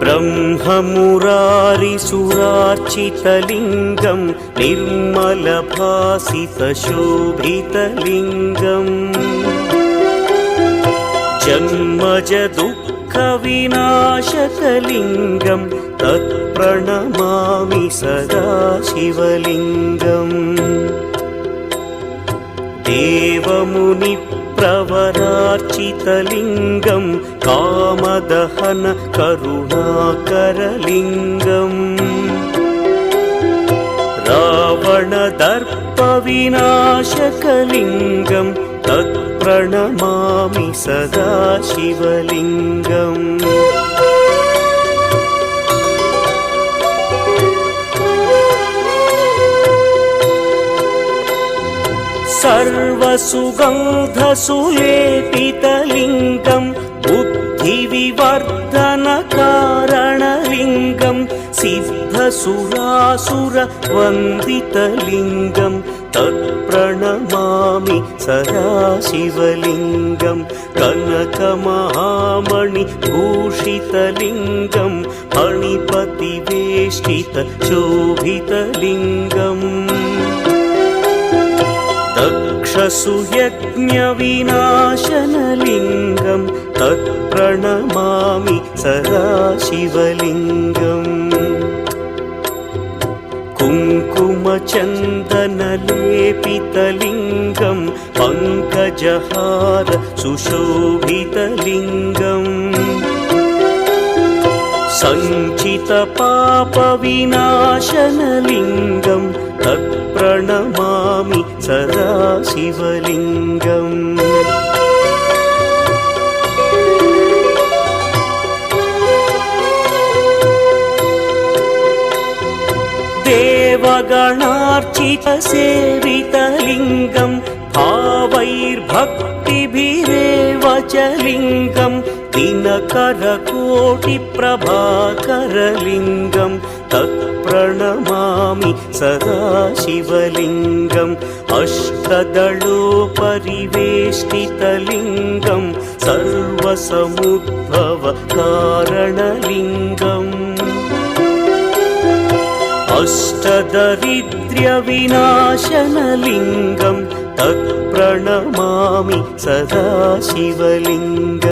ब्रह्ममुरारिसुरार्चितलिङ्गं निर्मलभासितशोभितलिङ्गम् जन्मजदुःखविनाशकलिङ्गं तत्प्रणमामि सदा शिवलिङ्गम् देवमुनिप्रवरार्चितलिङ्गं कामदहन करुणाकरलिङ्गम् रावणदर्पविनाशकलिङ्गं तत्प्रणमामि सदा शिवलिङ्गम् सर्वसुगन्धसुलेपितलिङ्गं बुद्धिविवर्धनकारणलिङ्गं सिद्धसुरासुरवन्दितलिङ्गं तत्प्रणमामि सदा शिवलिङ्गं कनकमहामणिभूषितलिङ्गं फणिपतिवेष्टितशोभितलिङ्गम् दक्षसुयज्ञविनाशनलिङ्गं तत्प्रणमामि सदा शिवलिङ्गम् कुङ्कुमचन्दनलेपितलिङ्गं पङ्कजहार सुशोभितलिङ्गम् सञ्चितपापविनाशनलिङ्गं तत्प्रणमामि सदा शिवलिङ्गम् देवगणार्चितसेवितलिङ्गं भावैर्भक्तिभिरेव च लिङ्गं दिनकरकोटिप्रभाकरलिङ्गं तत्प्रणमामि सदा शिवलिङ्गम् अष्टदलोपरिवेष्टितलिङ्गं सर्वसमुद्भवकारणलिङ्गम् अष्टदरिद्र्यविनाशनलिङ्गं तत्प्रणमामि सदा शिवलिङ्गम्।